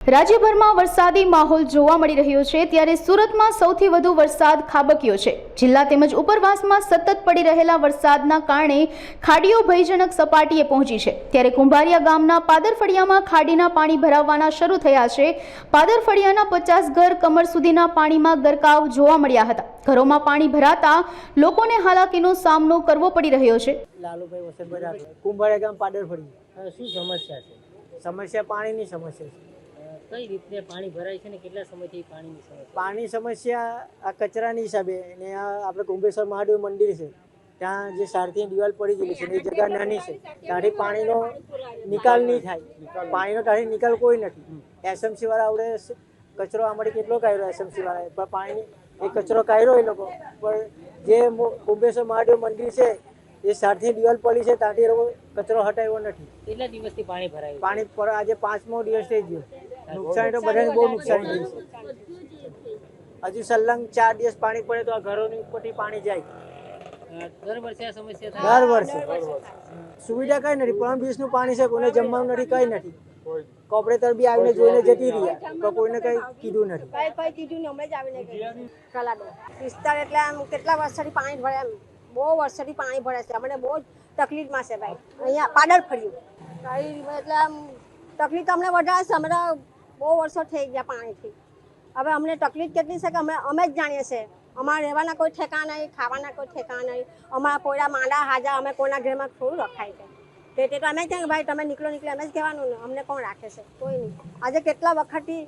રાજ્યભરમાં વરસાદી માહોલ જોવા મળી રહ્યો છે ત્યારે સુરતમાં સૌથી વધુ વરસાદ ખાબક્યો છે। જિલ્લા તેમજ ઉપરવાસમાં સતત પડી રહેલા વરસાદના કારણે ખાડીઓ ભયજનક સપાટીએ પહોંચી છે। ત્યારે કુંભારિયા ગામના પાદરફળિયામાં ખાડીના પાણી ભરાવાના શરૂ થયા છે। પાદરફળિયાના 50 ઘર કમર સુધીના પાણીમાં ગરકાવ જોવા મળ્યા હતા। ઘરોમાં પાણી ભરાતા લોકોને હાલાકીનો સામનો કરવો પડી રહ્યો છે। લાલુભાઈ વસંતભાઈ રાઠોડ, કુંભારિયા ગામ પાદરફળિયા। શું સમસ્યા છે? સમસ્યા પાણીની સમસ્યા છે। કઈ રીતે પાણી ભરાય છે ને કેટલા સમયથી પાણીની સમસ્યા? પાણી સમસ્યા આ કચરાની હિસાબે ને આ આપણે કુંભેશ્વર મહાદેવ મંદિર છે ત્યાં જે સારથી દિવાલ પડી ગયેલી છે એ જગ્યા નાની છે ત્યાંથી પાણીનો નિકાલ નહીં થાય। પાણીનો ત્યાંથી નિકાલ કોઈ નથી। એસએમસી વાળા આપણે કચરો આમાંથી કેટલો કાઢ્યો એસએમસી વાળાએ પણ પાણી એ કચરો કાઢ્યો એ લોકો પણ જે કુંભેશ્વર મહાદેવ મંદિર છે એ સારથી દિવાલ પડી છે ત્યાંથી એ લોકો કચરો હટાવ્યો નથી। કેટલા દિવસથી પાણી ભરાયું? પાણી પર આજે 5મો દિવસ થઈ ગયો। નુકસાન તો બધાને બહુ નુકસાન થયું છે। હજુ સલંગ 4 દિવસ પાણી પડે તો આ ઘરોની ઉપરથી પાણી જાય। દર વર્ષે આ સમસ્યા થાય? દર વર્ષે સુવિધા કઈ નથી। 3 દિવસનું પાણી છે, કોઈને જમવાનું નથી, કઈ નથી। કોર્પોરેટર બી આવીને જોઈને જતી રહ્યા પણ કોઈને કઈ કીધું નથી। કઈ કીધું નહીં, હમણાં જ આવીને કહ્યું કલાડો વિસ્તાર એટલે આમ કેટલા વર્ષોથી પાણી ભરાય, બહુ વર્ષોથી પાણી ભરાય છે। અમને બહુ જ તકલીફમાં છે ભાઈ। અહીંયા પાદરફળિયું કઈ એટલે આમ તકલીફ અમને વધારે છે। અમે બહુ વર્ષો થઈ ગયા પાણીથી। હવે અમને તકલીફ કેટલી છે કે અમે જ જાણીએ છીએ। અમારા રહેવાના કોઈ ઠેકાણા નહીં, ખાવાના કોઈ ઠેકાણા નહીં। અમારા કોઈના માંડા હાજા અમે કોઈના ઘરમાં થોડું રખાય છે તે તો અમે ક્યાં ભાઈ તમે નીકળો અમે જ કહેવાનું ને, અમને કોણ રાખે છે? કોઈ નહીં। આજે કેટલા વખતથી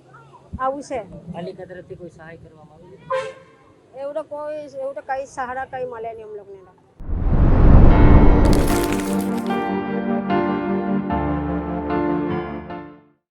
આવું છે। પાલિકા તરફથી કોઈ સહાય કરવામાં આવી? એવું તો કઈ સહારા કઈ મળે નહીં અમ લોકોને।